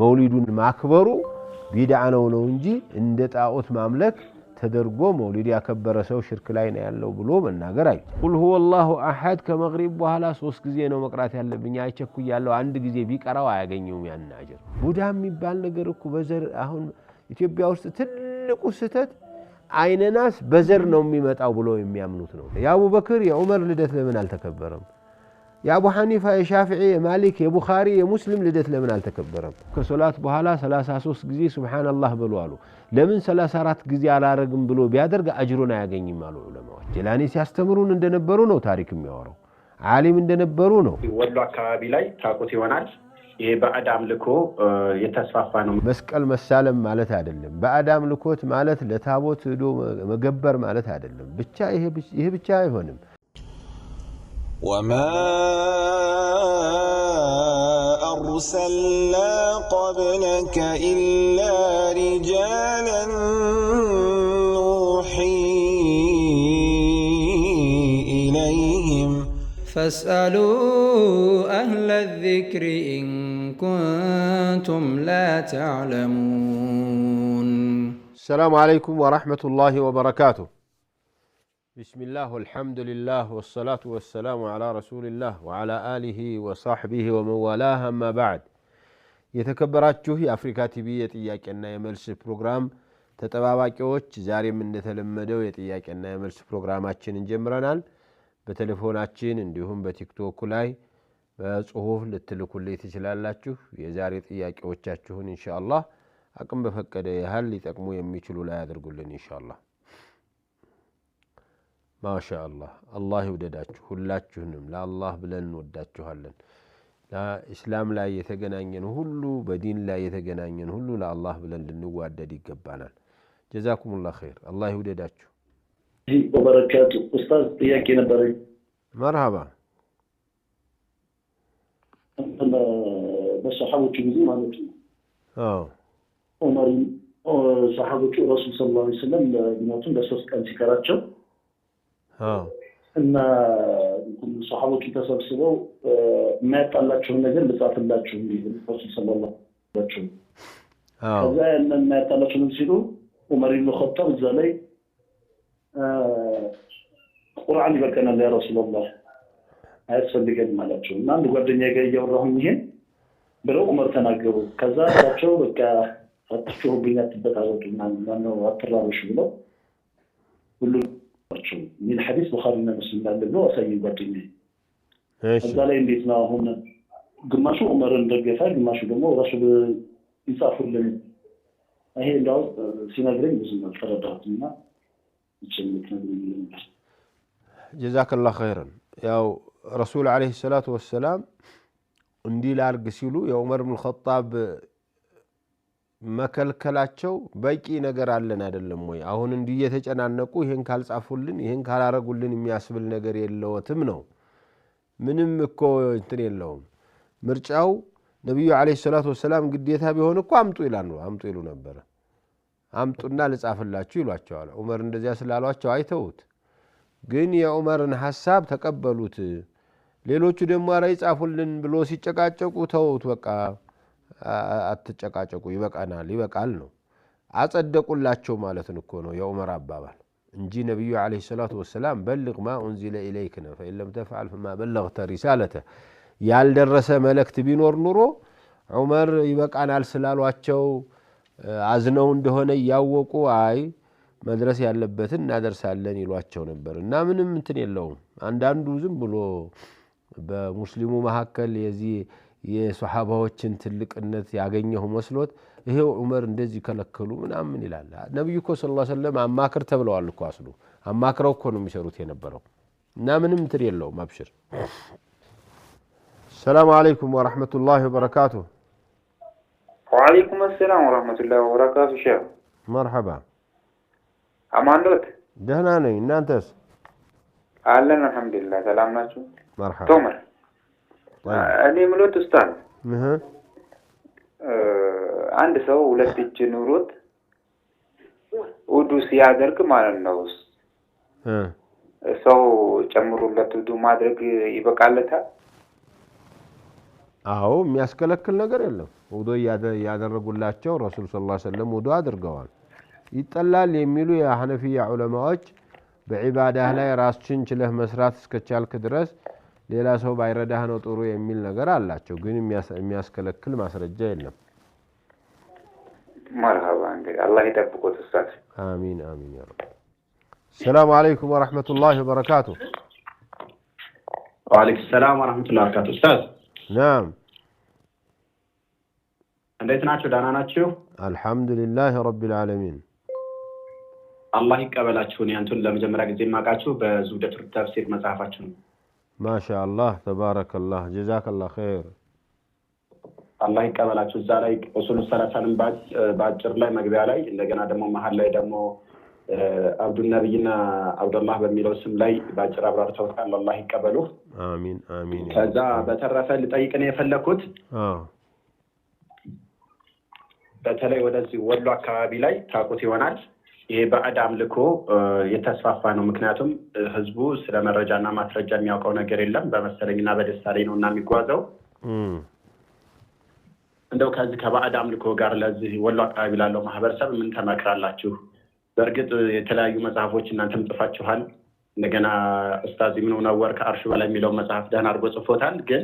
መውሊዱን ማክበሩ ቢድዓ ነው እንጂ እንደ ጣዖት ማምለክ ተደርጎ መውሊድ ያከበረ ሰው ሽርክ ላይ ነው ያለው ብሎ መናገር አይ ቁል ሁወ አላሁ አሐድ ከመግሪብ በኋላ 3 ጊዜ ነው መቅራት ያለብኝ አይቸኩ ያለው አንድ ጊዜ ቢቀራው አያገኘውም ያን አጅር ቡዳ የሚባል ነገር እኮ በዘር አሁን ኢትዮጵያ ውስጥ ትልቁ ስተት አይነናስ በዘር ነው የሚመጣው ብሎ የሚያምኑት ነው ያ አቡበክር የዑመር ልደት ለምን አልተከበረም ያ አቡ ሐኒፋ የሻፊዒ የማሊክ የቡኻሪ የሙስሊም ልደት ለምን አልተከበረም ከሶላት በኋላ 33 ጊዜ ሱብሃንአላህ ብሎ አሉ ለምን 34 ጊዜ አላረግም ብሎ ቢያደርግ አጅሩን አያገኝም አሉ ዑለማዎች ጀላኒ ሲያስተምሩን እንደነበሩ ነው ታሪክ የሚያወራው ዓሊም እንደነበሩ ነው ወሎ አካባቢ ላይ ታቆት ይሆናል ይሄ በአዳም ልኮ የተስፋፋ ነው መስቀል መሳለም ማለት አይደለም በአዳም ልኮት ማለት ለታቦት ሄዶ መገበር ማለት አይደለም ብቻ ይሄ ብቻ አይሆንም وما أرسلنا قبلك إلا رجالا نوحي إليهم فاسألوا أهل الذكر إن كنتم لا تعلمون السلام عليكم ورحمة الله وبركاته بسم الله والحمد لله والصلاة والسلام على رسول الله وعلى آله وصحبه ومن والاه أما بعد يتكبراتችሁ የአፍሪካ ቲቪ የጥያቄና የመልስ ፕሮግራም ተጠባባቂዎች ዛሬም እንደተለመደው የጥያቄና የመልስ ፕሮግራማችንን ጀምረናል በቴሌፎናችን እንዲሁም በቲክቶክ ላይ በጽሁፍ ልትልኩልኝ ትችላላችሁ የዛሬ ጥያቄዎቻችሁን ኢንሻአላህ አቅም በፈቀደ ያህል ሊጠቅሙ የሚችሉ ላይ አድርጉልን ኢንሻአላህ ማሻአላህ አላህ ይወደዳችሁ ሁላችሁንም ለአላህ ብለን ወዳችኋለን ለእስላም ላይ የተገናኘን ሁሉ በዲን ላይ የተገናኘን ሁሉ ለአላህ ብለን ልንዋደድ ይገባናል ጀዛኩሙላህ ኸይር አላህ ይወደዳችሁ ወበረካቱ ኡስታዝ ጥያቄ ነበረኝ مرحبا በሰሃቦቹ ጊዜ ማለት ነው ዑመር ሰሃቦቹ ረሱል ሰለላሁ ዐለይሂ ወሰለም ለዲናቱን በሶስት ቀን ሲቀራቸው እና ሰሃቦቹ ተሰብስበው ማያጣላቸውን ነገር ልጻፍላችሁ እንዲሉ ረሱል ሰለላሁ ዐለይሂ ወሰለም ከዛ ያንን ማያጣላቸውን ሲሉ ዑመር ኢብኑ ኸጣብ እዛ ላይ ቁርአን ይበቀናል ያ ረሱላህ አያስፈልገም ማለቸው እና አንድ ጓደኛዬ ጋር እያወራሁኝ ይሄን ብለው ዑመር ተናገሩ ከዛ ታቸው በቃ አጥፍቶብኝ አትበታወጡና ማነው አትራሩሽ ብለው ሁሉ من حديث بخاري ومسلم ده وسيد ጓደኛዬ እዛ ላይ እንዴት ነው አሁን ግማሹ ዑመርን ደገፈ ግማሹ ደግሞ ረሱል ይጻፉልን ይሄ እንደው ሲነግረኝ ብዙም አልተረዳሁትና جزاك الله خيرا ያው ረሱል አለይሂ ሰላቱ ወሰለም እንዲህ ላርግ ሲሉ የዑመር ኢብኑ ኸጣብ መከልከላቸው በቂ ነገር አለን አይደለም ወይ አሁን እንዲህ የተጨናነቁ ይሄን ካልጻፉልን ይሄን ካላረጉልን የሚያስብል ነገር የለውትም ነው ምንም እኮ እንትን የለውም ምርጫው ነብዩ አለይሂ ሰላቱ ወሰለም ግዴታ ቢሆን እኮ አምጡ ይሉ ነበር አምጡና ልጻፍላችሁ ይሏቸዋል ዑመር እንደዚያ ስላሏቸው አይተውት ግን የዑመርን ሐሳብ ተቀበሉት ሌሎቹ ደግሞ አረ ይጻፉልን ብሎ ሲጨቃጨቁ ተውት በቃ አትጨቃጨቁ ይበቃል ነው አጸደቁላቸው ማለት ነው እኮ ነው የዑመር አባባል እንጂ ነብዩ አለይሂ ሰላቱ ወሰለም بلغ ما انزل اليك فإن لم تفعل فما بلغت رسالته ያልደረሰ መልእክት ቢኖር ኑሮ ዑመር ይበቃናል ስላሏቸው አዝነው እንደሆነ ያወቁ አይ መድረስ ያለበትን እናደርሳለን ይሏቸው ነበርና ምንም እንትን የለውም አንዳንዱ ዝም ብሎ በሙስሊሙ መሐከል የዚህ የሱሐባዎችን ትልቅነት ያገኘው መስሎት ይሄው ዑመር እንደዚህ ከለከሉ ምናምን ይላል ነብዩ ሰለላሁ ዐለይሂ ወሰለም አማክር ተብለዋል እኮ አስሉ አማክረው እኮ ነው የሚሰሩት የነበረው እና ምንም እንትን የለውም አብሽር السلام عليكم ورحمة الله وبركاته وعليكم السلام ورحمة الله وبركاته شيخ مرحبا أمانوت دهنا ني نانتس أهلا الحمد لله سلام ناتشو مرحبا تومر أنا ملوت أستاذ عند سو ولت الجنوروت ودو سيادرك ما النوس سو جمرو لتو دو مادرك يبقالتها አዎ የሚያስከለክል ነገር የለም ውዱ ያደረጉላቸው ረሱል ሰለላሁ ዐለይሂ ወሰለም ውዱ አድርገዋል ይጠላል የሚሉ የሐነፊያ ዑለማዎች በዒባዳህ ላይ ራስህን ችለህ መስራት እስከቻልክ ድረስ ሌላ ሰው ባይረዳህ ነው ጥሩ የሚል ነገር አላቸው ግን የሚያስከለክል ማስረጃ የለም مرحبا እንግዲህ አላህ ይጠብቆት ኡስታዝ አሚን አሚን ያ ረብ السلام عليكم ورحمة الله وبركاته وعليكم السلام ورحمة الله وبركاته أستاذ نعم እንዴት ናችሁ ደህና ናችሁ الحمد لله رب العالمين አላህ ይቀበላችሁን ያንቱን ለመጀመሪያ ጊዜ ማቃችሁ በዙደቱ ተፍሲር መጽሐፋችሁ ما شاء الله تبارك الله جزاك الله خير አላህ ይቀበላችሁ እዛ ላይ ኡሱል ሰላሳን ባጭር ላይ መግቢያ ላይ እንደገና ደግሞ መሃል ላይ ደግሞ አብዱል ነብይና አብዱላህ በሚለው ስም ላይ ባጭር አብራርተውታል አላህ ይቀበሉ አሚን አሚን ከዛ በተረፈ ልጠይቅኔ የፈለኩት በተለይ ወደዚህ ወሎ አካባቢ ላይ ታቁት ይሆናል ይሄ ባዕድ አምልኮ የተስፋፋ ነው ምክንያቱም ህዝቡ ስለ መረጃና ማስረጃ የሚያውቀው ነገር የለም በመሰለኝና በደስታ ላይ ነውና የሚጓዘው እንደው ከዚህ ከባዕድ አምልኮ ጋር ለዚህ ወሎ አካባቢ ላለው ማህበረሰብ ምን ተመክራላችሁ በርግጥ የተለያዩ መጽሐፎች እናንተም ጽፋችኋል እንደገና ኡስታዝ ኢብኑ ነወር ከአርሽ በላይ የሚለው መጽሐፍ ደህና አድርጎ ጽፎታል ግን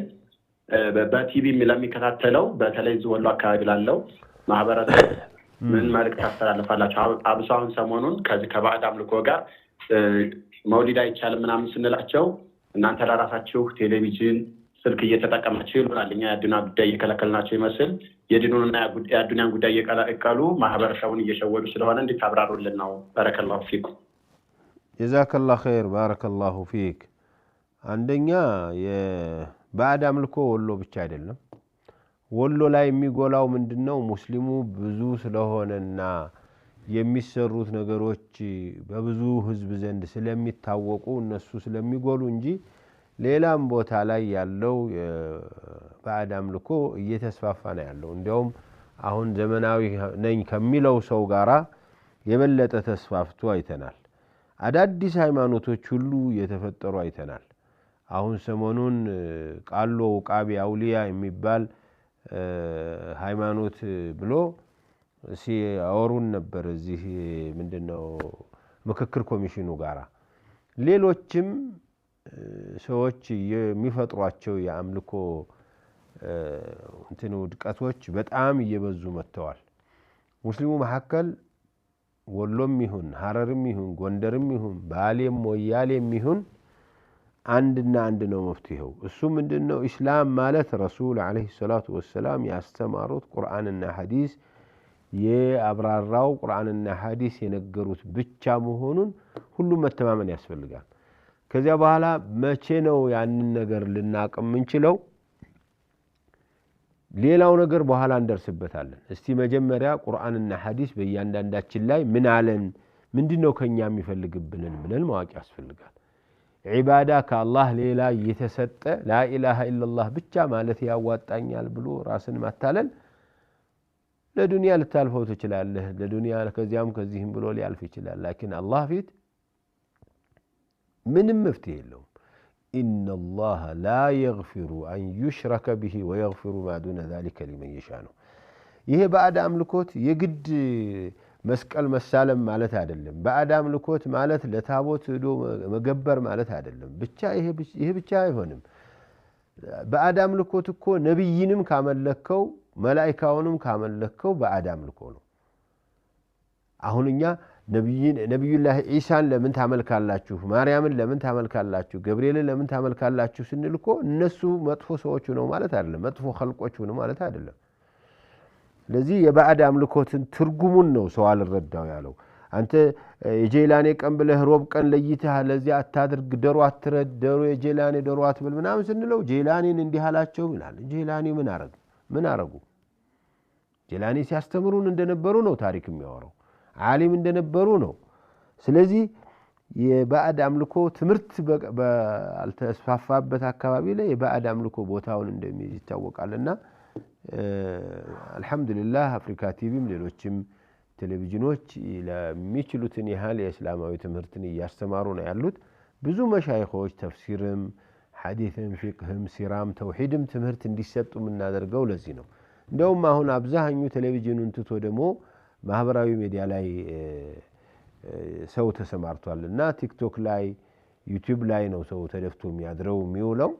በቲቪ ለሚከታተለው በተለይ ወሎ አካባቢ ላለው ማህበረሰብ ምን መልእክት ታስተላልፋላችሁ አብሳውን ሰሞኑን ከዚህ ከባዕድ አምልኮ ጋር መውሊድ አይቻልም ምናምን ስንላቸው እናንተ ለራሳችሁ ቴሌቪዥን ስልክ እየተጠቀማችሁ ይሉናልኛ ያድና ጉዳይ እየከለከልናቸው ይመስል የዲኑንና ያዱንያን ጉዳይ እየቀላቀሉ ማህበረሰቡን እየሸወዱ ስለሆነ እንድታብራሩልን ነው ባረከላሁ ፊኩም جزاك الله خير بارك الله فيك አንደኛ የባዕድ አምልኮ ወሎ ብቻ አይደለም ወሎ ላይ የሚጎላው ምንድነው ሙስሊሙ ብዙ ስለሆነና የሚሰሩት ነገሮች በብዙ ህዝብ ዘንድ ስለሚታወቁ እነሱ ስለሚጎሉ እንጂ ሌላም ቦታ ላይ ያለው ባዕድ አምልኮ እየተስፋፋ ነው ያለው እንዲያውም አሁን ዘመናዊ ነኝ ከሚለው ሰው ጋራ የበለጠ ተስፋፍቶ አይተናል አዳዲስ ሃይማኖቶች ሁሉ የተፈጠሩ አይተናል አሁን ሰሞኑን ቃሎ ቃቢ አውሊያ የሚባል ሃይማኖት ብሎ ሲያወሩን ነበር እዚህ ምንድነው ምክክር ኮሚሽኑ ጋራ ሌሎችም ሰዎች የሚፈጥሯቸው የአምልኮ እንትኑ ድቀቶች በጣም እየበዙ መጥተዋል ሙስሊሙ መሐከል ወሎም ይሁን ሐረርም ይሁን ጎንደርም ይሁን ባሌም ወያሌም ይሁን አንድና አንድ ነው መፍትሄው እሱ ምንድነው እስላም ማለት ረሱል አለይሂ ሰላቱ ወሰለም ያስተማሩት ቁርአንና ሐዲስ የአብራራው ቁርአንና ሐዲስ የነገሩት ብቻ መሆኑን ሁሉ መተማመን ያስፈልጋል ከዚያ በኋላ መቼ ነው ያንን ነገር ልናቀም እንችለው ሌላው ነገር በኋላ እንደርስበታለን እስቲ መጀመሪያ ቁርአንና ሐዲስ በእያንዳንዳችን ላይ ምን አለን ምንድነው ከኛ የሚፈልግብንን ብለን ማወቅ ያስፈልጋል ዒባዳ ከአላህ ሌላ የተሰጠ ላ ኢላሃ ኢላላህ ብቻ ማለት ያዋጣኛል ብሎ ራስን ማታለል ለዱንያ ልታልፈው ትችላለህ ለዱንያ ከዚያም ከዚህም ብሎ ሊያልፍ ይችላል ላኪን አላህ ፊት ምንም መፍትሄ የለውም إن الله لا يغفر أن يشرك به ويغفر ما دون ذلك لمن يشاء ይሄ ባዕድ አምልኮት የግድ መስቀል መሳለም ማለት አይደለም ባዕድ አምልኮት ማለት ለታቦት ሄዶ መገበር ማለት አይደለም ብቻ ይሄ ብቻ አይሆንም ባዕድ አምልኮት እኮ ነብይንም ካመለከው መላእክቱንም ካመለከው ባዕድ አምልኮ ነው አሁንኛ ነብዩላህ ኢሳን ለምን ታመልካላችሁ ማርያምን ለምን ታመልካላችሁ ገብርኤልን ለምን ታመልካላችሁ ስንልኮ እነሱ መጥፎ ሰዎች ነው ማለት አይደለም መጥፎ ኸልቆች ነው ማለት አይደለም ለዚህ የባዕድ አምልኮትን ትርጉሙን ነው ሰው አልረዳው ያለው አንተ የጄላኔ ቀን ብለህ ሮብ ቀን ለይተህ ለዚህ አታድርግ ደሩ አትረድ ደሩ የጄላኔ ደሩ አትበል ምናምን ስንለው ጄላኔን እንዲህ አላቸው ይላል ጄላኔ ምን አረጉ ጄላኔ ሲያስተምሩን እንደነበሩ ነው ታሪክ የሚያወራው ዓሊም እንደነበሩ ነው ስለዚህ የባዕድ አምልኮ ትምርት ባልተስፋፋበት አካባቢ ላይ የባዕድ አምልኮ ቦታውን እንደሚይዝ ይታወቃልና አልহামዱሊላህ አፍሪካ ቲቪም ሌሎችም ቴሌቪዥኖች ለሚችሉትን ያህል የእስላማዊ ትምህርትን ያስተማሩ ነው ያሉት ብዙ መሻይኾች ተፍሲርም ሐዲስም ፊቅህም ሲራም ተውሂድም ትምህርት እንዲሰጡ የምናደርገው ለዚህ ነው። እንደውም አሁን አብዛኛው ቴሌቪዥኑን ትቶ ደግሞ ማህበራዊ ሚዲያ ላይ ሰው ተሰማርቷልና ቲክቶክ ላይ ዩቲዩብ ላይ ነው ሰው ተደፍቶ የሚያድረው የሚውለው።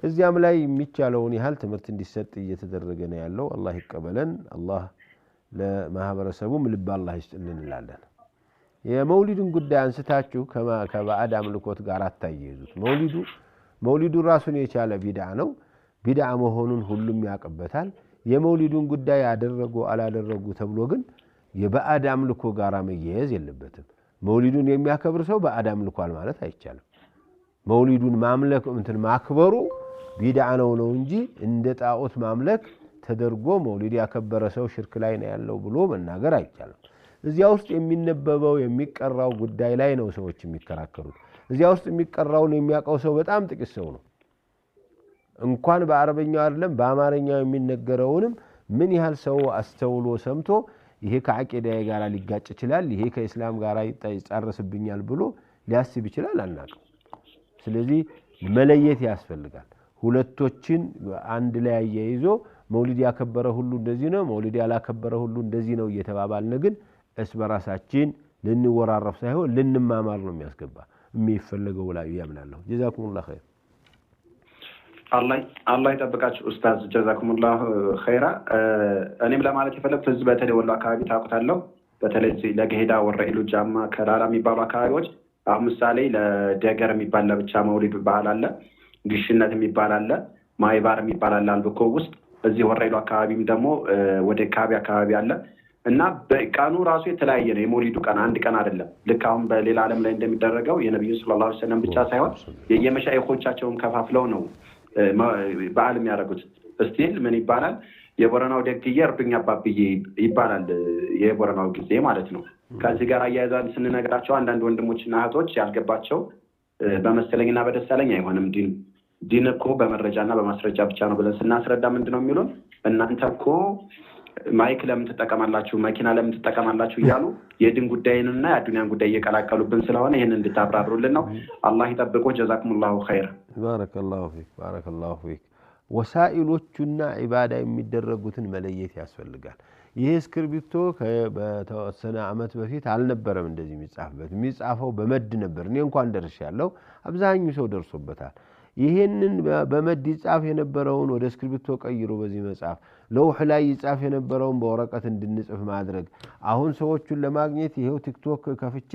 እዚያም ላይ የሚቻለውን ያህል ትምህርት እንዲሰጥ እየተደረገ ነው ያለው። አላህ ይቀበለን። አላህ ለማህበረሰቡም ልብ አላህ ይስጥልን እንላለን። የመውሊድን ጉዳይ አንስታችሁ ከባዕድ አምልኮት ጋር አታያይዙት። መውሊዱ ራሱን የቻለ ቢድዓ ነው። ቢድዓ መሆኑን ሁሉም ያውቅበታል። የመውሊዱን ጉዳይ ያደረጉ አላደረጉ ተብሎ ግን የባዕድ አምልኮ ጋር መያያዝ የለበትም። መውሊዱን የሚያከብር ሰው ባዕድ አምልኳል ማለት አይቻልም። መውሊዱን ማምለክ ማክበሩ ቢድዓ ነው እንጂ እንደ ጣዖት ማምለክ ተደርጎ መውሊድ ያከበረ ሰው ሽርክ ላይ ነው ያለው ብሎ መናገር አይቻልም። እዚያ ውስጥ የሚነበበው የሚቀራው ጉዳይ ላይ ነው ሰዎች የሚከራከሩት። እዚያ ውስጥ የሚቀራውን የሚያውቀው ሰው በጣም ጥቂት ሰው ነው። እንኳን በአረበኛው አይደለም በአማርኛው የሚነገረውንም ምን ያህል ሰው አስተውሎ ሰምቶ ይሄ ከአቂዳዬ ጋር ሊጋጭ ይችላል፣ ይሄ ከእስላም ጋር ይጣረስብኛል ብሎ ሊያስብ ይችላል አናውቅም። ስለዚህ መለየት ያስፈልጋል። ሁለቶችን አንድ ላይ ያያይዞ መውሊድ ያከበረ ሁሉ እንደዚህ ነው፣ መውሊድ ያላከበረ ሁሉ እንደዚህ ነው እየተባባልን ግን እስ በራሳችን ልንወራረፍ ሳይሆን ልንማማር ነው የሚፈለገው ላይ ያምናለሁ። ጀዛኩሙላህ ኸይር። አላህ ይጠብቃችሁ ኡስታዝ። ጀዛኩሙላህ ኸይራ። እኔም ለማለት የፈለኩት ህዝብ በተለይ ወሎ አካባቢ ታውቁታለሁ። በተለይ ለገሄዳ ወረኢሉ ጃማ ከላላ የሚባሉ አካባቢዎች አሁን ምሳሌ ለደገር የሚባል ለብቻ መውሊድ ባህል አለ፣ ግሽነት የሚባል አለ፣ ማይባር የሚባል አለ አልብኮ ውስጥ። እዚህ ወረኢሉ አካባቢም ደግሞ ወደ ካቢ አካባቢ አለ እና በቀኑ ራሱ የተለያየ ነው። የመውሊዱ ቀን አንድ ቀን አይደለም። ልክ አሁን በሌላ ዓለም ላይ እንደሚደረገው የነብዩ ሰለላሁ ዐለይሂ ወሰለም ብቻ ሳይሆን የመሻይኾቻቸውን ከፋፍለው ነው በዓል የሚያደርጉት። እስቲል ምን ይባላል? የቦረናው ደግዬ እርዱኝ አባብዬ ይባላል። የቦረናው ጊዜ ማለት ነው። ከዚህ ጋር አያይዘን ስንነግራቸው አንዳንድ ወንድሞችና እህቶች ያልገባቸው በመሰለኝና በደሳለኝ አይሆንም ዲን እኮ በመረጃና በማስረጃ ብቻ ነው ብለን ስናስረዳ ምንድነው የሚሉን? እናንተ እኮ ማይክ ለምን ትጠቀማላችሁ፣ መኪና ለምን ትጠቀማላችሁ እያሉ የዲን ጉዳይንና የአዱንያን ጉዳይ እየቀላቀሉብን ስለሆነ ይሄን እንድታብራሩልን ነው። አላህ ይጠብቆ። ጀዛኩሙላሁ ኸይር። ባረከላሁ ፊክ። ወሳኢሎቹና ዒባዳ የሚደረጉትን መለየት ያስፈልጋል። ይሄ እስክርቢቶ በተወሰነ ዓመት በፊት አልነበረም እንደዚህ የሚጻፈው በመድ ነበር። እኔ እንኳን ደርሻለሁ፣ አብዛኛው ሰው ደርሶበታል። ይሄንን በመድ ይጻፍ የነበረውን ወደ እስክርቢቶ ቀይሮ በዚህ መጻፍ፣ ለውህ ላይ ይጻፍ የነበረውን በወረቀት እንድንጽፍ ማድረግ። አሁን ሰዎቹን ለማግኘት ይሄው ቲክቶክ ከፍቼ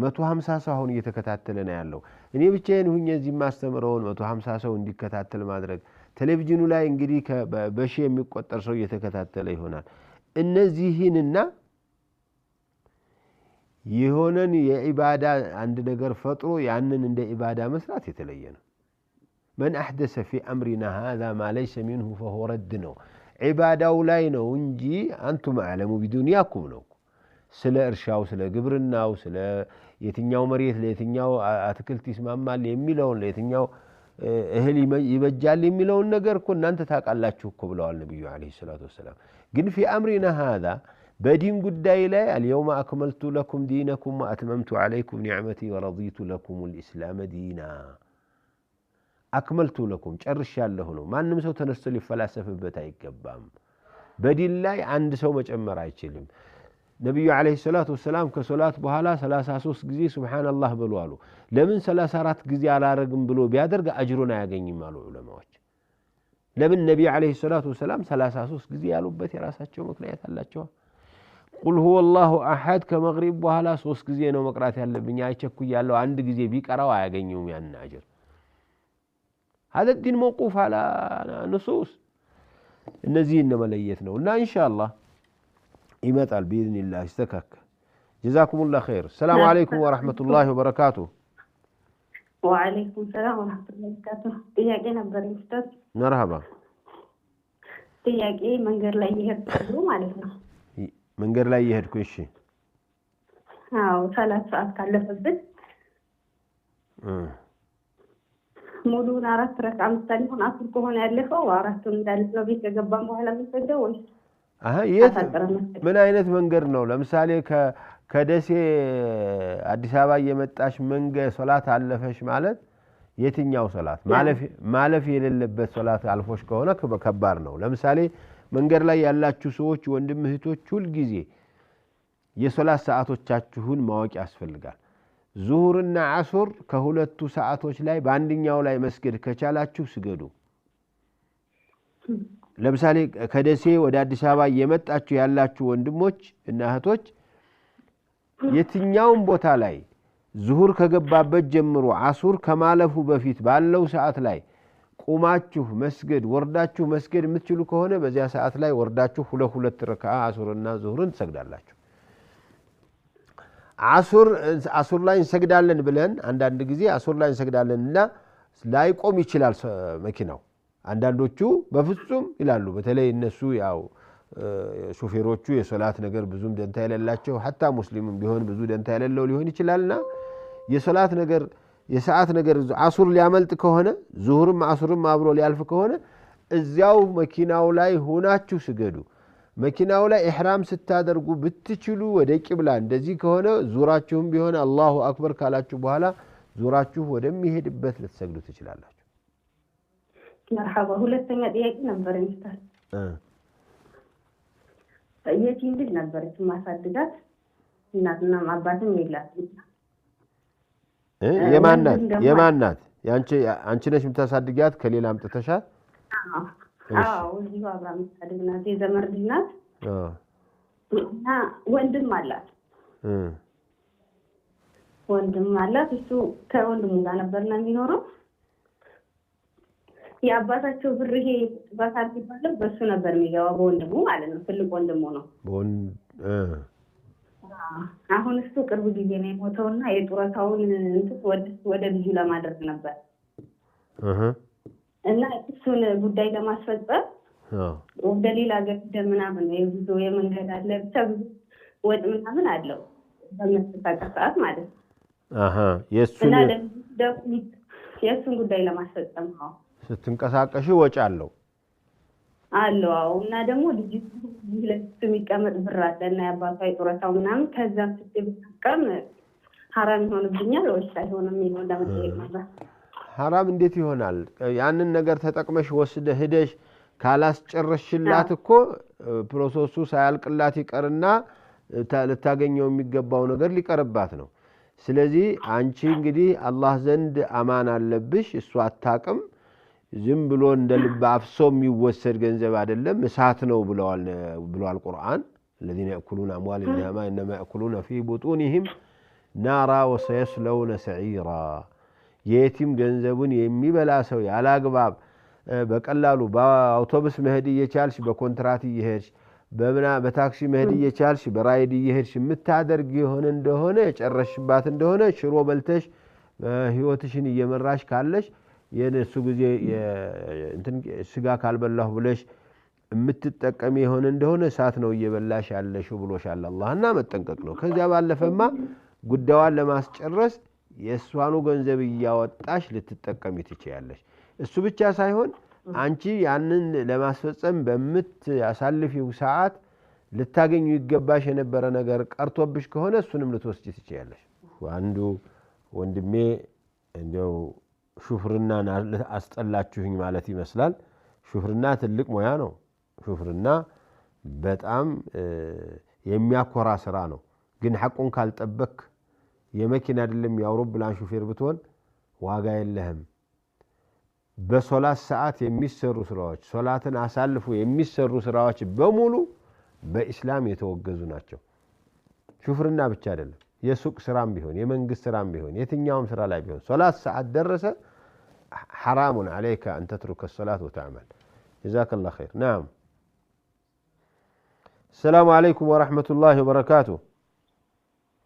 150 ሰው አሁን እየተከታተለ ነው ያለው። እኔ ብቻዬን ሁኜ እዚህ ማስተምረውን 150 ሰው እንዲከታተል ማድረግ። ቴሌቪዥኑ ላይ እንግዲህ በሺ የሚቆጠር ሰው እየተከታተለ ይሆናል። እነዚህንና የሆነን የዒባዳ አንድ ነገር ፈጥሮ ያንን እንደ ዒባዳ መስራት የተለየ ነው። من أحدث في أمرنا هذا ما ليس منه فهو رد ነው። ዒባዳው ላይ ነው እንጂ አንቱም አዕለሙ ቢዱንያኩም ነው። ስለ እርሻው፣ ስለ ግብርናው፣ ስለ የትኛው መሬት ለየትኛው አትክልት ይስማማል የሚለውን ለየትኛው እህል ይበጃል የሚለውን ነገር እኮ እናንተ ታውቃላችሁ እኮ ብለዋል ነብዩ አለይሂ ሰላቱ ወሰለም። ግን في أمرنا هذا በዲን ጉዳይ ላይ اليوم أكملت لكم دينكم وأتممت عليكم نعمتي ورضيت لكم الإسلام دينا አክመልቱ ለኩም ጨርሻለሁ ነው። ማንም ሰው ተነስቶ ሊፈላሰፍበት አይገባም። በዲን ላይ አንድ ሰው መጨመር አይችልም። ነብዩ አለይሂ ሰላቱ ወሰለም ከሶላት በኋላ 33 ጊዜ ሱብሃንአላህ ብሎ አሉ። ለምን 34 ጊዜ አላረግም ብሎ ቢያደርግ አጅሩን አያገኝም አሉ ዑለማዎች። ለምን ነብዩ አለይሂ ሰላቱ ወሰለም 33 ጊዜ ያሉበት የራሳቸው ምክንያት አላቸው። ቁል ሁወላሁ አሐድ ከመግሪብ በኋላ 3 ጊዜ ነው መቅራት ያለብኝ አይቸኩያለሁ። አንድ ጊዜ ቢቀራው አያገኘውም ያን አጅር። هذا الدين موقوف على نصوص النزين مليتنا ولا إن شاء الله يمتعل بإذن الله استكك. جزاكم الله خير. السلام عليكم ورحمة الله وبركاته. وعليكم السلام ورحمة الله وبركاته. ጥያቄ ነበር ኡስታዝ። مرحبا. ጥያቄ መንገድ ላይ እየሄድኩ ማለት ነው። መንገድ ላይ እየሄድኩ እሺ። አዎ 3 ሰዓት ካለፈበት ሙሉን 4 ረክዓ ምሳሌ ሆነ አስር ከሆነ ያለፈው አራቱን እንዳለ ነው ቤት ከገባን በኋላ ምንሰደው ወይ ምን አይነት መንገድ ነው? ለምሳሌ ከደሴ አዲስ አበባ የመጣሽ መንገድ ሶላት አለፈሽ ማለት የትኛው ሶላት ማለፍ የሌለበት ሶላት አልፎሽ ከሆነ ከባድ ነው ለምሳሌ መንገድ ላይ ያላችሁ ሰዎች ወንድም እህቶች ሁሉ ጊዜ የሶላት ሰዓቶቻችሁን ማወቅ ያስፈልጋል ዙሁርና ዓሱር ከሁለቱ ሰዓቶች ላይ በአንደኛው ላይ መስገድ ከቻላችሁ ስገዱ ለምሳሌ ከደሴ ወደ አዲስ አበባ እየመጣችሁ ያላችሁ ወንድሞች እና እህቶች የትኛውም ቦታ ላይ ዙሁር ከገባበት ጀምሮ ዓሱር ከማለፉ በፊት ባለው ሰዓት ላይ ቁማችሁ መስገድ ወርዳችሁ መስገድ የምትችሉ ከሆነ በዚያ ሰዓት ላይ ወርዳችሁ ሁለት ረካዓ ዓሱርና ዙሁርን ትሰግዳላችሁ ዓሱር ላይ እንሰግዳለን ብለን አንዳንድ ጊዜ ዓሱር ላይ እንሰግዳለንና ላይቆም ይችላል መኪናው አንዳንዶቹ በፍጹም ይላሉ በተለይ እነሱ ያው ሹፌሮቹ የሶላት ነገር ብዙም ደንታ የሌላቸው hatta ሙስሊምም ቢሆን ብዙ ደንታ የሌለው ሊሆን ይችላልና የሶላት ነገር የሰዓት ነገር ዓሱር ሊያመልጥ ከሆነ ዙሁርም ዓሱርም አብሮ ሊያልፍ ከሆነ እዚያው መኪናው ላይ ሆናችሁ ስገዱ መኪናው ላይ ኢህራም ስታደርጉ ብትችሉ ወደ ቂብላ እንደዚህ ከሆነ ዙራችሁም ቢሆን አላሁ አክበር ካላችሁ በኋላ ዙራችሁ ወደሚሄድበት ልትሰግዱ ትችላላችሁ مرحبا ሁለተኛ ጥያቄ ነበር እንስታል የቲም ልጅ ነበረች ማሳድጋት እናትና አባትም የላትም የማናት አንቺ ነሽ የምታሳድጊያት ከሌላ አምጥተሻት አዎ እዚሁ አብራ የምታሳድግናት የዘመድ ልጅ ናት እና ወንድም አላት እሱ ከወንድሙ ጋር ነበርና የሚኖረው የአባታቸው ብር ይሄ ባሳል ይባላል በሱ ነበር የሚገባው በወንድሙ ማለት ነው ትልቅ ወንድሙ ነው አሁን እሱ ቅርብ ጊዜ ነው የሞተውና የጡረታውን ወደ ልጁ ለማድረግ ነበር እና እሱን ጉዳይ ለማስፈጸም ወደ ሌላ ሀገር ምናምን የጉዞ የመንገድ አለ ብቻ ብዙ ወጥ ምናምን አለው በመስተካከል ሰዓት ማለት ነው የእሱን ጉዳይ ለማስፈጸም ነው ስትንቀሳቀሽ ወጪ አለው እና ደግሞ ልጅ የሚቀመጥ ብር አለና ያባቷ የጡረታው ምናምን ከዛም ስትጠቀም حرام ይሆንብኛል ወይስ አይሆንም የሚለው ለመጠየቅ ነበር حرام እንዴት ይሆናል ያንን ነገር ተጠቅመሽ ወስደ ሄደሽ ካላስጨረሽላት እኮ ፕሮሰሱ ሳያልቅላት ይቀርና ልታገኘው የሚገባው ነገር ሊቀርባት ነው ስለዚህ አንቺ እንግዲህ አላህ ዘንድ አማን አለብሽ እሱ አታቅም ዝም ብሎ እንደልብ አፍሶ የሚወሰድ ገንዘብ አይደለም እሳት ነው ብለዋል ቁርአን الذين ياكلون اموال اليتامى انما ياكلون في بطونهم نارا وسيصلون سعيرا የቲም ገንዘቡን የሚበላ ሰው ያላግባብ በቀላሉ በአውቶቡስ መሄድ እየቻልሽ በኮንትራት እየሄድሽ በታክሲ መሄድ እየቻልሽ በራይድ እየሄድሽ የምታደርግ ይሆን እንደሆነ የጨረሽባት እንደሆነ ሽሮ በልተሽ ህይወትሽን እየመራሽ ካለሽ የነሱ ጊዜ እንትን ስጋ ካልበላሁ ብለሽ የምትጠቀሚ ይሆን እንደሆነ እሳት ነው እየበላሽ ያለሽው ብሎሻል አላህና መጠንቀቅ ነው ከዚያ ባለፈማ ጉዳዩን ለማስጨረስ የሷኑ ገንዘብ እያወጣሽ ልትጠቀሚ ትችያለሽ እሱ ብቻ ሳይሆን አንቺ ያንን ለማስፈጸም በመትያሳልፊው ሰዓት ልታገኙ ይገባሽ የነበረ ነገር ቀርቶብሽ ከሆነ እሱንም ልትወስጂ ትችያለሽ አንዱ ወንድሜ እንደው ሹፍርና አስጠላችሁኝ ማለት ይመስላል ሹፍርና ትልቅ ሙያ ነው ሹፍርና በጣም የሚያኮራ ስራ ነው ግን ሐቁን ካልጠበቅ የመኪና አይደለም የአውሮፕላን ሹፌር ብትሆን ዋጋ የለህም በሶላት ሰዓት የሚሰሩ ስራዎች ሶላትን አሳልፉ የሚሰሩ ስራዎች በሙሉ በእስላም የተወገዙ ናቸው ሹፍርና ብቻ አይደለም የሱቅ ስራም ቢሆን የመንግስት ስራም ቢሆን የትኛውም ስራ ላይ ቢሆን ሶላት ሰዓት ደረሰ حرام عليك أن تترك الصلاة وتعمل جزاك الله خير نعم السلام عليكم ورحمة الله وبركاته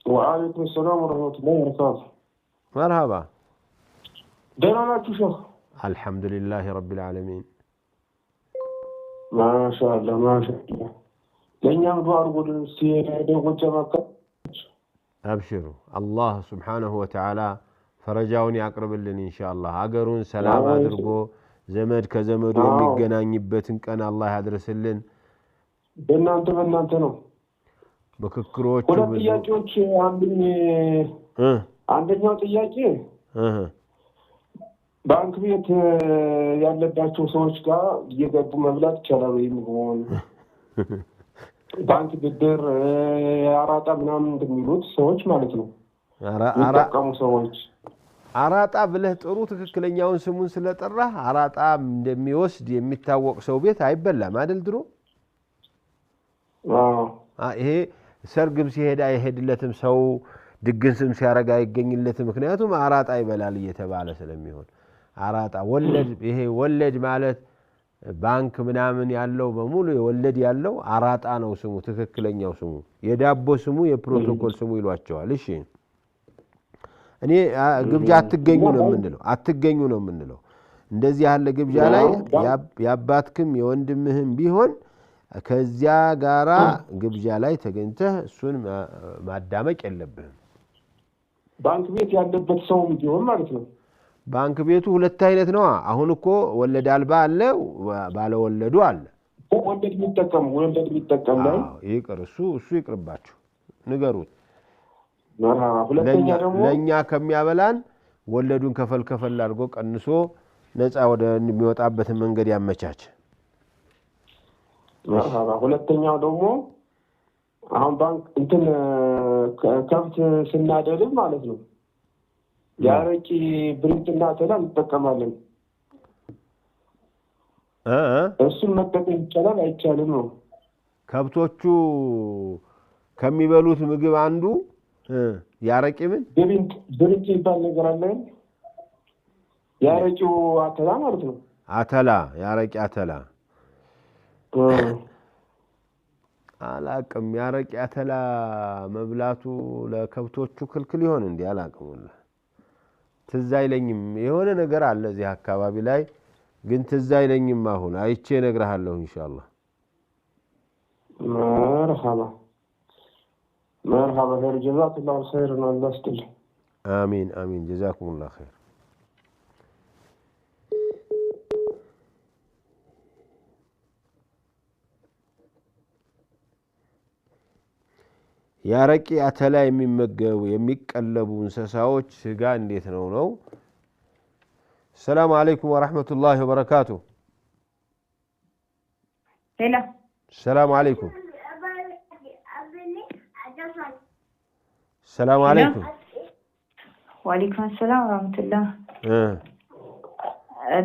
وعليكم السلام ورحمة الله وبركاته مرحبا دينا شيخ الحمد لله رب العالمين ما شاء الله ما شاء الله لأن يغضار قدر السيئة وجمعك أبشروا الله سبحانه وتعالى فرجاውን ያቅርብልን ኢንሻአላህ ሀገሩን ሰላም አድርጎ ዘመድ ከዘመዱ የሚገናኝበትን ቀን አላህ ያድርስልን በእናንተ ነው ምክክሮቹ ብዙ ጥያቄዎች አንደኛው ጥያቄ ባንክ ቤት ያለባቸው ሰዎች ጋር እየገቡ መብላት ይቻላል ወይም ሆን ባንክ ብድር አራጣ ምናምን እንደሚሉት ሰዎች ማለት ነው የሚጠቀሙ ሰዎች አራጣ ብለህ ጥሩ ትክክለኛውን ስሙን ስለጠራህ አራጣ እንደሚወስድ የሚታወቅ ሰው ቤት አይበላም አይደል ድሮ ይሄ ሰርግም ሲሄድ አይሄድለትም ሰው ድግስም ሲያረጋ አይገኝለትም ምክንያቱም አራጣ ይበላል እየተባለ ስለሚሆን አራጣ ወለድ ይሄ ወለድ ማለት ባንክ ምናምን ያለው በሙሉ የወለድ ያለው አራጣ ነው ስሙ ትክክለኛው ስሙ የዳቦ ስሙ የፕሮቶኮል ስሙ ይሏቸዋል እሺ እኔ ግብዣ አትገኙ ነው የምንለው እንደዚህ ያለ ግብዣ ላይ ያባትክም የወንድምህም ቢሆን ከዚያ ጋራ ግብዣ ላይ ተገኝተህ እሱን ማዳመቅ የለብህም ባንክ ቤት ያለበት ሰው ቢሆን ማለት ነው ባንክ ቤቱ ሁለት አይነት ነው አሁን እኮ ወለድ አልባ አለ ባለ ወለዱ አለ ወለድ የሚጠቀም ላይ ይቅር እሱ ይቅርባችሁ ንገሩት ሁለተኛ ደግሞ ለኛ ከሚያበላን ወለዱን ከፈል አድርጎ ቀንሶ ነፃ ወደ የሚወጣበት መንገድ ያመቻች ሁለተኛው ደግሞ አሁን ባንክ እንትን ከብት ስናደልብ ማለት ነው ያረቂ ብሪትና ተላ እንጠቀማለን እሱን መጠቀም ይቻላል አይቻልም ነው ከብቶቹ ከሚበሉት ምግብ አንዱ ያረቂ ምን ብሪት ይባል ነገር አለ ያረቂው አተላ ማለት ነው አተላ ያረቂ አተላ አላቅም ያረቂ አተላ መብላቱ ለከብቶቹ ክልክል ይሆን እንዴ አላቅም ትዝ አይለኝም የሆነ ነገር አለ እዚህ አካባቢ ላይ ግን ትዝ አይለኝም አሁን አይቼ ነግርሃለሁ ኢንሻአላህ مرحبا خير جزاك الله خير الله يستر آمين جزاكم الله خير ያረቂ አተላ የሚመገቡ የሚቀለቡ እንስሳዎች ስጋ እንዴት ነው ሰላም አለይኩም ወራህመቱላሂ ወበረካቱ ሄሎ ሰላም አለይኩም السلام عليكم وعليكم السلام ورحمة الله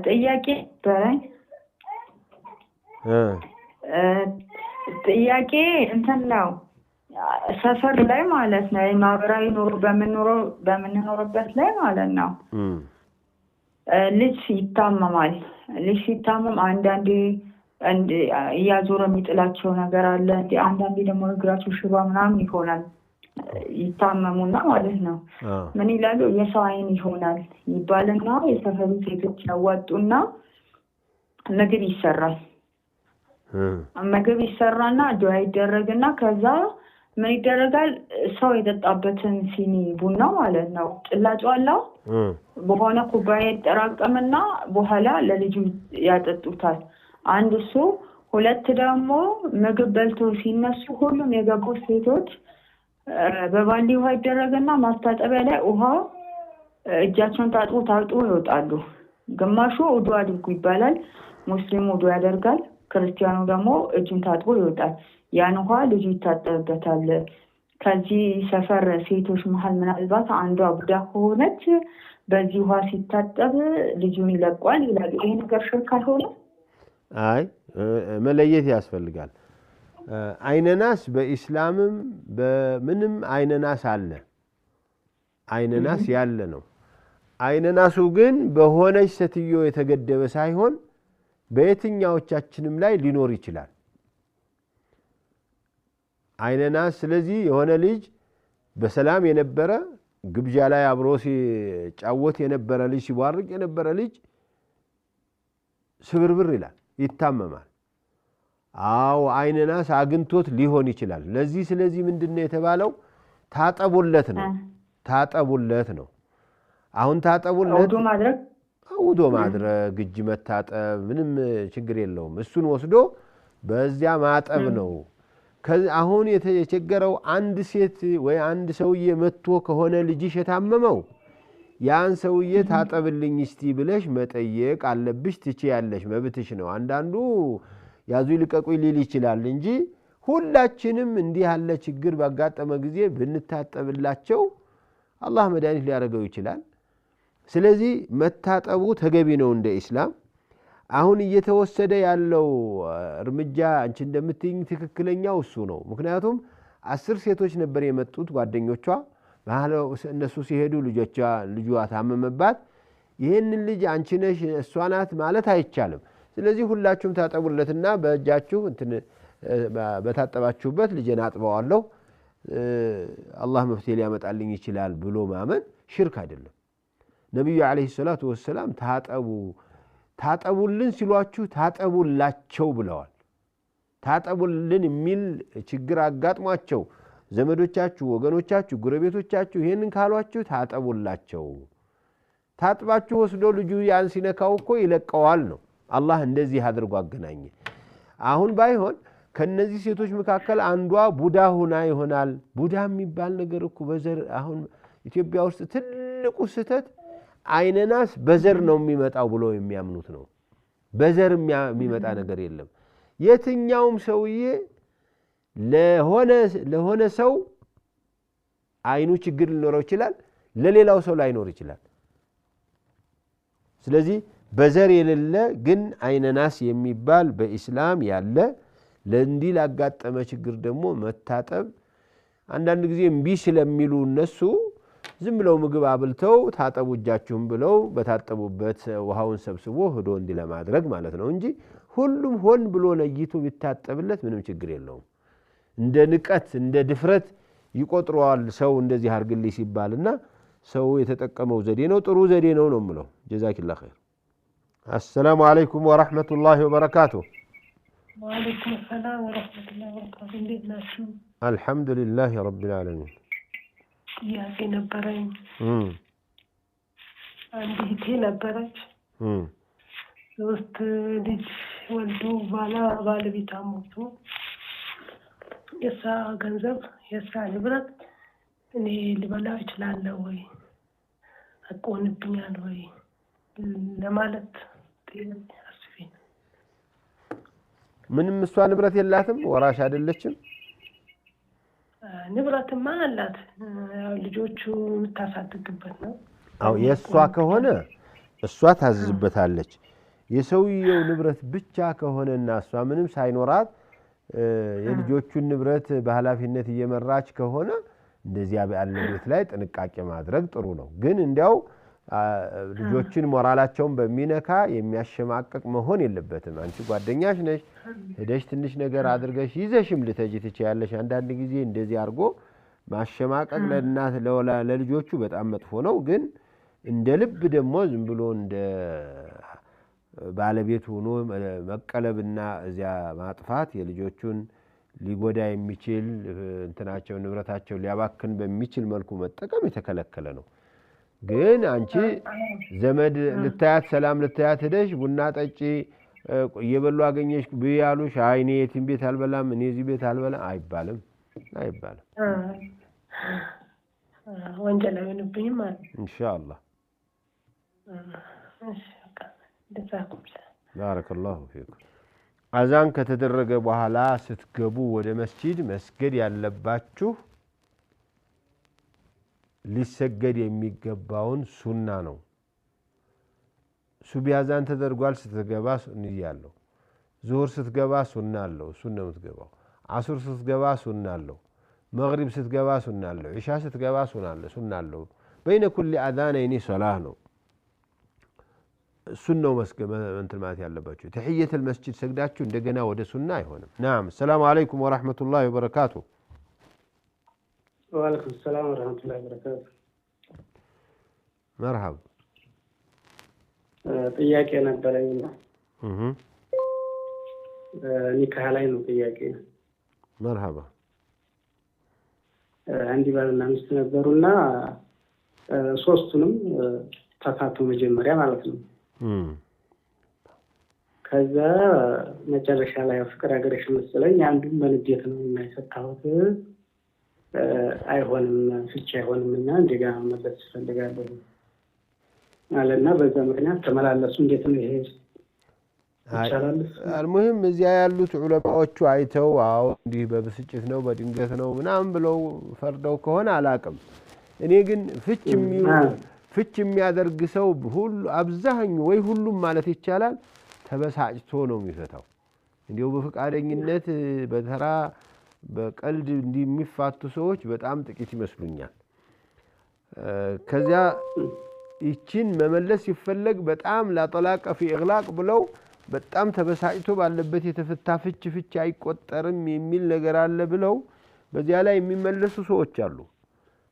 ጥያቄ በላይ ጥያቄ እንትን ነው ሰፈር ላይ ማለት ነው ማህበራዊ ኑሮ በምንኖርበት ላይ ማለት ነው ልጅ ሲታመም አንዳንዴ እያዞረ የሚጥላቸው ነገር አለ አንዳንዴ ደግሞ እግራቸው ሽባ ምናምን ይሆናል ይታመሙና ማለት ነው ምን ይላሉ የሰው አይን ይሆናል ይባልና የሰፈሩ ሴቶች ያዋጡና ምግብ ይሰራና ዱዓ ይደረግና ከዛ ምን ይደረጋል ሰው የጠጣበትን ሲኒ ቡና ማለት ነው ጭላጩ አለው በሆነ ኩባያ ይጠራቀምና በኋላ ለልጁ ያጠጡታል አንድ እሱ ሁለት ደግሞ ምግብ በልቶ ሲነሱ ሁሉም የገቡ ሴቶች በባሊ ውሃ ይደረግና ማስታጠቢያ ላይ ውሃ እጃቸውን ታጥቦ ይወጣሉ ግማሹ ውዱ አድርጉ ይባላል ሙስሊሙ ውዱ ያደርጋል ክርስቲያኑ ደግሞ እጁን ታጥቦ ይወጣል ያን ውሃ ልጁ ይታጠብበታል ከዚህ ሰፈር ሴቶች መሃል ምናልባት አንዷ ቡዳ ከሆነች በዚህ ውሃ ሲታጠብ ልጁን ይለቋል ይላሉ ይሄ ነገር ሽርክ አልሆነ አይ መለየት ያስፈልጋል አይነናስ በእስላምም በምንም አይነናስ አለ አይነናስ ያለ ነው አይነናሱ ግን በሆነች ሴትዮ የተገደበ ሳይሆን በየትኛዎቻችንም ላይ ሊኖር ይችላል አይነናስ ስለዚህ የሆነ ልጅ በሰላም የነበረ ግብዣ ላይ አብሮ ሲጫወት የነበረ ልጅ ሲዋርቅ የነበረ ልጅ ስብርብር ይላል ይታመማል አው አይነናስ አግንቶት ሊሆን ይችላል ለዚህ ስለዚህ ምንድነው የተባለው ታጠቡለት ነው አሁን ታጠቡለት ውዶ ማድረግ እጅ መታጠብ ምንም ችግር የለውም እሱን ወስዶ በዚያ ማጠብ ነው አሁን የተቸገረው አንድ ሴት ወይ አንድ ሰውዬ መጥቶ ከሆነ ልጅሽ የታመመው ያን ሰውዬ ታጠብልኝ እስቲ ብለሽ መጠየቅ አለብሽ ትችያለሽ መብትሽ ነው አንዳንዱ ያዙ ይልቀቁኝ ሊል ይችላል እንጂ ሁላችንም እንዲህ ያለ ችግር ባጋጠመ ጊዜ ብንታጠብላቸው አላህ መድኃኒት ሊያደርገው ይችላል ስለዚህ መታጠቡ ተገቢ ነው እንደ እስላም አሁን እየተወሰደ ያለው እርምጃ አንቺ እንደምትይኝ ትክክለኛው እሱ ነው ምክንያቱም 10 ሴቶች ነበር የመጡት ጓደኞቿ እነሱ ሲሄዱ ልጇ ታመመባት ይሄን ልጅ አንቺ ነሽ እሷ ናት ማለት አይቻልም ስለዚህ ሁላችሁም ታጠቡለትና በእጃችሁ እንትን በታጠባችሁበት ልጅን አጥበዋለሁ አላህ መፍትሄ ሊያመጣልኝ ይችላል ብሎ ማመን ሽርክ አይደለም ነብዩ አለይሂ ሰላቱ ወሰለም ታጠቡልን ሲሏችሁ ታጠቡላቸው ብለዋል ታጠቡልን የሚል ችግር አጋጥሟቸው ዘመዶቻችሁ ወገኖቻችሁ ጉረቤቶቻችሁ ይሄንን ካሏችሁ ታጠቡላቸው ታጥባችሁ ወስዶ ልጁ ያን ሲነካው እኮ ይለቀዋል ነው አላህ እንደዚህ አድርጎ አገናኘ አሁን ባይሆን ከነዚህ ሴቶች መካከል አንዷ ቡዳ ሆና ይሆናል ቡዳ የሚባል ነገር እኮ በዘር አሁን ኢትዮጵያ ውስጥ ትልቁ ስህተት አይነናስ በዘር ነው የሚመጣው ብሎ የሚያምኑት ነው በዘር የሚመጣ ነገር የለም የትኛውም ሰውዬ ለሆነ ሰው አይኑ ችግር ሊኖረው ይችላል ለሌላው ሰው ላይኖር ይችላል ስለዚህ በዘር የሌለ ግን አይነናስ የሚባል በእስላም ያለ ለእንዲህ ላጋጠመ ችግር ደግሞ መታጠብ አንዳንድ ጊዜ እምቢ ስለሚሉ እነሱ ዝም ብለው ምግብ አብልተው ታጠቡ እጃችሁን ብለው በታጠቡበት ውሃውን ሰብስቦ ሄዶ እንዲ ለማድረግ ማለት ነው እንጂ ሁሉም ሆን ብሎ ለይቶ ቢታጠብለት ምንም ችግር የለውም እንደ ንቀት እንደ ድፍረት ይቆጥረዋል ሰው እንደዚህ አርግልኝ ሲባልና ሰው የተጠቀመው ዘዴ ነው ጥሩ ዘዴ ነው ነው ምለው ጀዛኪላህ ኸይር السلام عليكم ورحمة الله وبركاته وعليكم السلام ورحمة الله وبركاته እንዴት ናችሁ الحمد لله رب العالمين ጥያቄ ነበረኝ አንድ እህቴ ነበረች ሶስት ልጅ ወልዶ ባለቤቷ ሞቶ የሳ ገንዘብ የሳ ንብረት እኔ ልበላው እችላለሁ ወይ አቆንብኛል ወይ ለማለት አስፈኝ ምንም እሷ ንብረት የላትም ወራሽ አይደለችም ንብረትማ አላት ልጆቹ የምታሳድግበት ነው አው የሷ ከሆነ እሷ ታዝዝበታለች የሰውየው ንብረት ብቻ ከሆነና እሷ ምንም ሳይኖራት የልጆቹን ንብረት በኃላፊነት እየመራች ከሆነ እንደዚህ ያለ ቤት ላይ ጥንቃቄ ማድረግ ጥሩ ነው ግን እንዲያው ልጆችን ሞራላቸውን በሚነካ የሚያሸማቀቅ መሆን የለበትም አንቺ ጓደኛሽ ነሽ ሄደሽ ትንሽ ነገር አድርገሽ ይዘሽም ልተጂ ትችያለሽ አንዳንድ ጊዜ እንደዚህ አርጎ ማሸማቀቅ ለእናት ለልጆቹ በጣም መጥፎ ነው ግን እንደ ልብ ደግሞ ዝም ብሎ እንደ ባለቤት ሆኖ መቀለብና እዚያ ማጥፋት የልጆቹን ሊጎዳ የሚችል እንትናቸው ንብረታቸው ሊያባክን በሚችል መልኩ መጠቀም የተከለከለ ነው ግን አንቺ ዘመድ ልታያት ሰላም ልታያት ሄደሽ ቡና ጠጪ እየበሉ አገኘሽ ቢያሉሽ አይኔ የትም ቤት አልበላም እኔ እዚህ ቤት አልበላም አይባልም ወንጀል አይሆንብኝም ማለት ኢንሻአላህ እሺ ደዛኩም ባረከላሁ ፊኩም አዛን ከተደረገ በኋላ ስትገቡ ወደ መስጊድ ያለባችሁ ሊሰገድ የሚገባውን ሱና ነው ሱብሂ አዛን ተደርጓል ስትገባ ንያለው ዙህር ስትገባ ሱና አለው ሱና የምትገባው አስር ስትገባ ሱና አለው መግሪብ ስትገባ ሱና አለው ኢሻ ስትገባ ሱና አለው በይነ ኩል አዛነይኒ ሶላህ ነው ሱናው እንትን ማለት ያለባችሁ ተህየቱል መስጂድ ሰግዳችሁ እንደገና ወደ ሱና አይሆንም نعم السلام عليكم ورحمة الله وبركاته وعليكم السلام ورحمة الله وبركاته مرحبا ጥያቄ ነበረኝ ኒካህ ላይ ነው ጥያቄ مرحبا አንድ ባልና ሚስት ነበሩና ሶስቱንም ተፋቱ መጀመሪያ ማለት ነው ከዛ መጨረሻ ላይ ፍቅር አገረሽ መሰለኝ አንዱን በንዴት ነው የማይፈታሁት አይሆንም ፍቺ አይሆንምና እንደገና መለስ ፈልጋለሁ አለና በዛ ምክንያት ተመላለሱ። እንዴት ነው ይሄ ይቻላል? المهم እዚያ ያሉት ዑለማዎቹ አይተው አው እንዲህ በብስጭት ነው በድንገት ነው ምናምን ብለው ፈርደው ከሆነ አላቅም። እኔ ግን ፍች የሚያደርግ ሰው ሁሉ አብዛኛው ወይ ሁሉም ማለት ይቻላል ተበሳጭቶ ነው የሚፈታው። እንዲው በፍቃደኝነት በተራ በቀልድ እንደሚፋቱ ሰዎች በጣም ጥቂት ይመስሉኛል። ከዚያ ይችን መመለስ ይፈለግ በጣም ላጠላቀ في اغلاق ብለው በጣም ተበሳጭቶ ባለበት የተፈታ ፍች አይቆጠርም የሚል ነገር አለ ብለው በዚያ ላይ የሚመለሱ ሰዎች አሉ።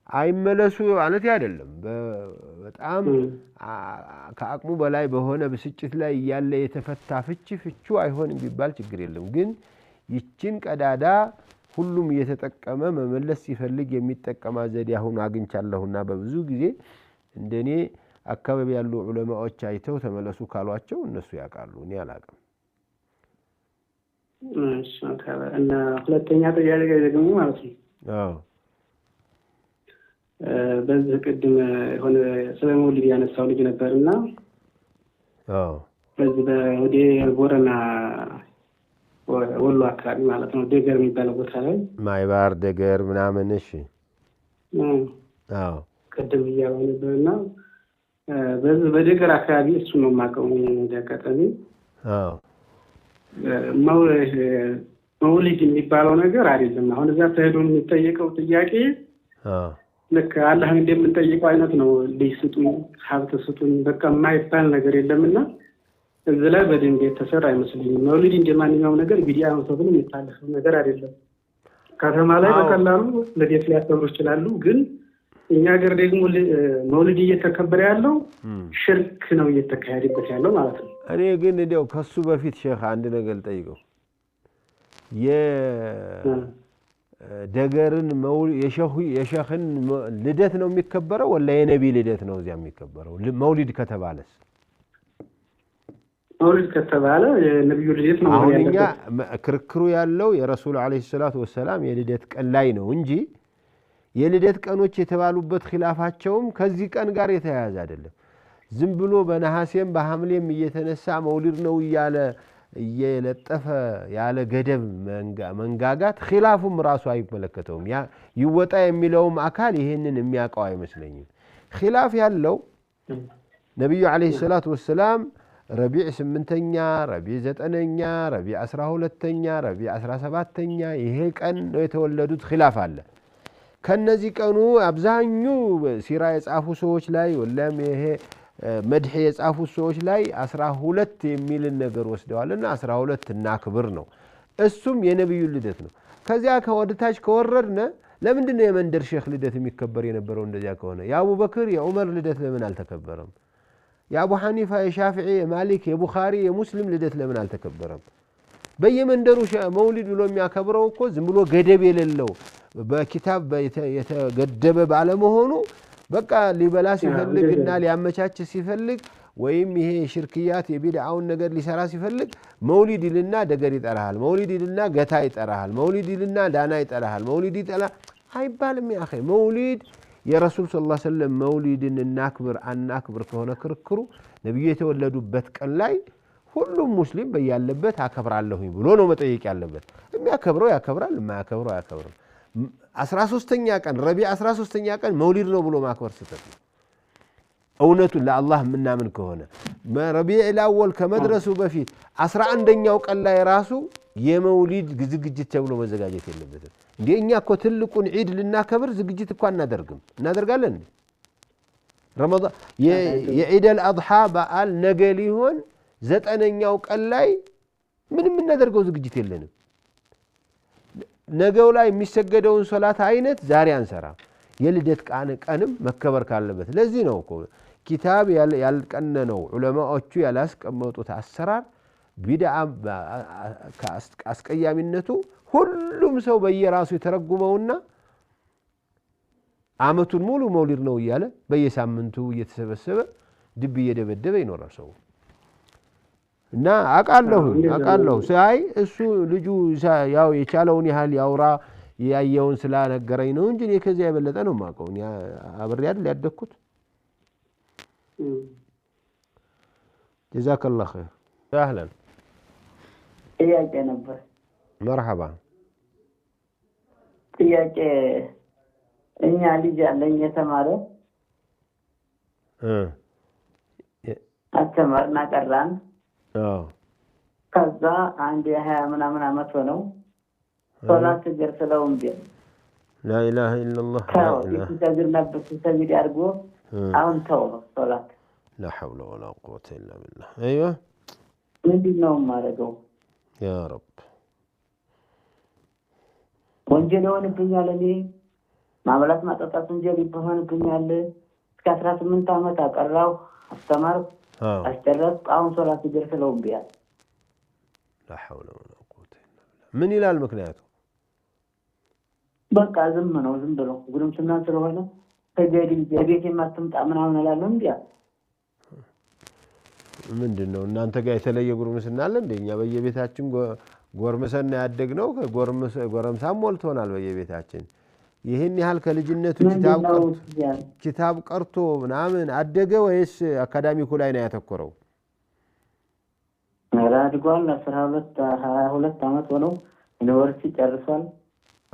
አይመለሱ ማለት አይደለም። በጣም ከአቅሙ በላይ በሆነ ብስጭት ላይ ያለ የተፈታ ፍቹ አይሆንም ቢባል ችግር የለም። ግን ይችን ቀዳዳ ሁሉም እየተጠቀመ መመለስ ሲፈልግ የሚጠቀማ ዘዴ አሁን አግኝቻለሁና በብዙ ጊዜ እንደኔ አካባቢ ያሉ ዑለማዎች አይተው ተመለሱ ካሏቸው እነሱ ያውቃሉ፣ እኔ አላውቅም። እሺ እና ሁለተኛ ጥያቄ ደግሞ ማለት ነው በዚህ ቅድም የሆነ ስለ መውሊድ ያነሳው ልጅ ነበርና በዚህ ወደ ቦረና ወሎ አካባቢ ማለት ነው ደገር የሚባለው ቦታ ላይ ማይባር ደገር ምናምን እሺ ቅድም እያለው ነበርና በዚህ በደገር አካባቢ እሱ ነው የማውቀው እንደቀጠለ መውሊድ የሚባለው ነገር አይደለም። አሁን እዛ ተሄዶ የሚጠየቀው ጥያቄ ለካ አላህ እንደምንጠይቀው አይነት ነው። ሊስጡኝ ሀብት ስጡኝ በቃ የማይባል ነገር የለምና እዚህ ላይ በደንብ የተሰራ አይመስልኝም። መውሊድ እንደማንኛውም ነገር ቢዲያ ነው ተብሎ የሚታለፍ ነገር አይደለም። ከተማ ላይ በቀላሉ ለቤት ሊያከብሩ ይችላሉ። ግን እኛ ሀገር ደግሞ መውሊድ እየተከበረ ያለው ሽርክ ነው እየተካሄደበት ያለው ማለት ነው። እኔ ግን እንደው ከሱ በፊት ሼህ አንድ ነገር ልጠይቀው ደገርን የሸኽን ልደት ነው የሚከበረው ወላ የነቢ ልደት ነው እዚያ የሚከበረው? መውሊድ ከተባለስ? መውሊድ ከተባለ የነብዩ ልደት ነው። አሁንኛ ክርክሩ ያለው የረሱል አለይሂ ሰላቱ ወሰላም የልደት ቀን ላይ ነው እንጂ የልደት ቀኖች የተባሉበት ኺላፋቸውም ከዚህ ቀን ጋር የተያያዘ አይደለም። ዝም ብሎ በነሐሴም በሐምሌም እየተነሳ መውሊድ ነው እያለ እየለጠፈ ያለ ገደብ መንጋጋት ኺላፉም ራሱ አይመለከተውም። ያ ይወጣ የሚለውም አካል ይሄንን የሚያውቀው አይመስለኝም። ኺላፍ ያለው ነብዩ አለይሂ ሰላቱ ወሰላም ረቢዕ 8ኛ ረቢዕ 9ኛ ረቢዕ 12ኛ ረቢዕ 17ኛ ይሄ ቀን ነው የተወለዱት ኺላፍ አለ። ከነዚህ ቀኑ አብዛኛው ሲራ የጻፉ ሰዎች ላይ ወላም ይሄ መድህ የጻፉ ሰዎች ላይ 12 የሚል ነገር ወስደዋልና 12 እናክብር ነው። እሱም የነብዩ ልደት ነው። ከዚያ ከወደታች ከወረድነ ለምንድነው የመንደር ሼክ ልደት የሚከበር የነበረው? እንደዚያ ከሆነ የአቡበክር የዑመር ልደት ለምን አልተከበረም? የአቡ ሐኒፋ የሻፊዒ የማሊክ የቡኻሪ የሙስሊም ልደት ለምን አልተከበረም? በየመንደሩ መውሊድ ብሎ የሚያከብረው እኮ ዝም ብሎ ገደብ የሌለው በኪታብ የተገደበ ባለመሆኑ በቃ ሊበላ ሲፈልግና ሊያመቻች ሲፈልግ ወይም ይሄ ሽርክያት የቢድዓውን ነገር ሊሰራ ሲፈልግ መውሊድ ይልና ደገር ይጠራሃል፣ መውሊድ ይልና ገታ ይጠራሃል፣ መውሊድ ይልና ዳና ይጠራሃል፣ መውሊድ ይጠራ አይባልም። ያ አኺ መውሊድ የረሱል ሰለላሁ ዐለይሂ ወሰለም መውሊድን እናክብር አናክብር ከሆነ ክርክሩ ነብዩ የተወለዱበት ቀን ላይ ሁሉም ሙስሊም በያለበት አከብራለሁኝ ብሎ ነው መጠየቅ ያለበት። የሚያከብረው ያከብራል፣ የማያከብረው አያከብርም። 13ኛ ቀን ረቢዕ 13ኛ ቀን መውሊድ ነው ብሎ ማክበር ስህተት ነው። እውነቱን ለአላህ ምናምን ከሆነ ረቢዕ አልአወል ከመድረሱ በፊት 11ኛው ቀን ላይ ራሱ የመውሊድ ዝግጅት ተብሎ መዘጋጀት የለበትም። እንዴ እኛ እኮ ትልቁን ዒድ ልናከብር ዝግጅት እኮ እናደርጋለን። ረመዳን የዒድ አልአድሃ በዓል ነገ ሊሆን 9ኛው ቀን ላይ ምንም እናደርገው ዝግጅት የለንም። ነገው ላይ የሚሰገደውን ሶላት አይነት ዛሬ አንሰራ። የልደት ቀንም መከበር ካለበት ለዚህ ነው እኮ ኪታብ ያልቀነነው ዑለማዎቹ ያላስቀመጡት አሰራር ቢድዓ አስቀያሚነቱ ሁሉም ሰው በየራሱ የተረጉመውና አመቱን ሙሉ መውሊድ ነው እያለ በየሳምንቱ እየተሰበሰበ ድብ እየደበደበ ይኖራል ሰው። እና አቃለሁ ሳይ እሱ ልጁ ያው የቻለውን ያህል ያውራ ያየውን ስላነገረኝ ነው እንጂ እኔ ከዚያ የበለጠ ነው ማቀው። እኔ አብሬ አይደል ያደኩት። جزاك الله خير أهلا ጥያቄ ነበር مرحبا ጥያቄ እኛ ልጅ አለኝ የተማረ አስተማርና ቀራን ከዛ አንድ የ20 ምናምን አመት ሆነው ሶላት ስገድ ስለው እምቢ لا إله إلا الله ሲሰግድ ነበር ሲሰግድ አድርጎ አሁን ተው ሶላት لا حول ولا قوة إلا بالله أيوة ምንድን ነው የማደርገው يا رب ወንጀል ይሆንብኛል እኔ ማብላት ማጠጣት ወንጀል ይሆንብኛል እስከ 18 አመት አቀራው አስተማር አስተረፍ አሁን ሶላት ስገድ ስለው እምቢ لا حول ولا قوة إلا بالله من إلى المكنيات በቃ ዝም ነው ዝም ብሎ ጉርምስና ስለሆነ ተገዲ የቤት የማትምጣ ምናምን አላለም እንዴ ምንድነው እናንተ ጋር የተለየ ጉርምስና አለ እንደኛ በየቤታችን ጎርምሰና ያደግነው ጎረምሳም ሞልቶናል በየቤታችን ይሄን ያህል ከልጅነቱ ኪታብ ቀርቶ ምናምን አደገ ወይስ አካዳሚኩ ላይ ነው ያተኮረው አራድጓል 12 22 አመት ሆነው ዩኒቨርሲቲ ጨርሷል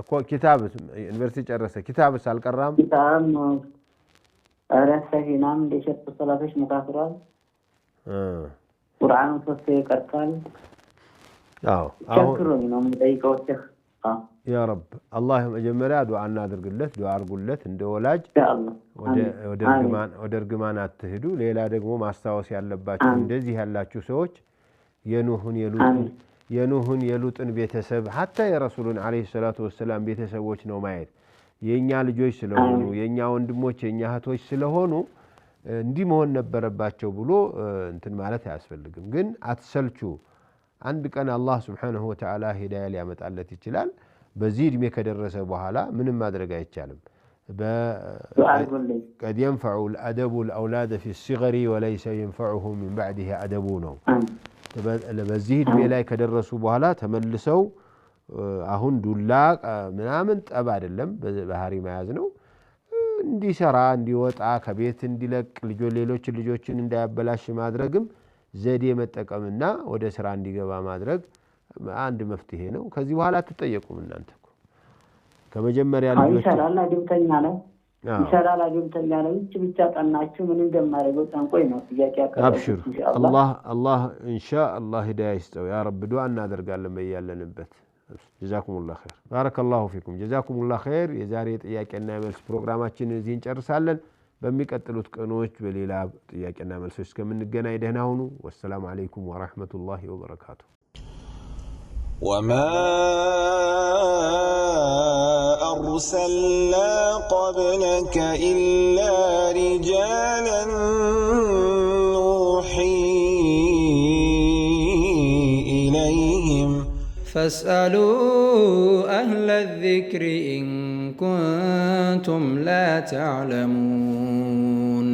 እኮ ኪታብ ዩኒቨርሲቲ ጨረሰ ኪታብስ አልቀራም ኪታብ አራሰሂናም ለሸጥ ሰላቶች መካከራል ቁርአን ተፈተ ይቀርታል አሁን ነው የምጠይቀው يا رب الله መጀመሪያ ዱዓ እናድርግለት ዱዓ አርጉለት እንደ ወላጅ ወደ እርግማን አትሄዱ ሌላ ደግሞ ማስታወስ ያለባችሁ እንደዚህ ያላችሁ ሰዎች የኑህን የሉጥን ቤተሰብ hatta የረሱሉን አለይሂ ሰላቱ ወሰለም ቤተሰቦች ነው ማየት የኛ ልጆች ስለሆኑ የኛ ወንድሞች የኛ እህቶች ስለሆኑ እንዲህ መሆን ነበረባቸው ብሎ እንትን ማለት አያስፈልግም ግን አትሰልቹ አንድ ቀን አላህ Subhanahu Wa Ta'ala ሂዳያ ሊያመጣለት ይችላል በዚህ እድሜ ከደረሰ በኋላ ምንም ማድረግ አይቻልም قد ينفع الأدب الأولاد في الصغر وليس ينفعهم من بعده أدبونه በዚህ እድሜ ላይ ከደረሱ በኋላ ተመልሰው አሁን ዱላ ምናምን ጠብ አይደለም ባህሪ መያዝ ነው እንዲሰራ እንዲወጣ ከቤት እንዲለቅ ሌሎች ልጆችን እንዳያበላሽ ማድረግም ዘዴ መጠቀምና ወደ ስራ እንዲገባ ማድረግ አንድ መፍትሄ ነው ከዚህ በኋላ ተጠየቁም እናንተ ከመጀመሪያ ልጆች ይሰራል አድምተኛ ነው ይሰራል አድምተኛ ነው ብቻ ጠናችሁ ምን እንደማደርገው ጠንቆይ ነው ጥያቄ አቀረበ አብሽር አላህ ኢንሻአላህ ሂዳያ ይስጠው ያ ረብ ዱዓ እናደርጋለን በያለንበት جزاكم الله خير بارك الله فيكم جزاكم الله خير የዛሬ ጥያቄና መልስ ፕሮግራማችን እዚህ እንጨርሳለን በሚቀጥሉት ቀኖች በሌላ ጥያቄና መልሶች እስከምንገናኝ ደህና ሁኑ ወሰላሙ አለይኩም ወራህመቱላሂ ወበረካቱ وما أرسلنا قبلك إلا رجالا نوحي إليهم فاسألوا أهل الذكر إن كنتم لا تعلمون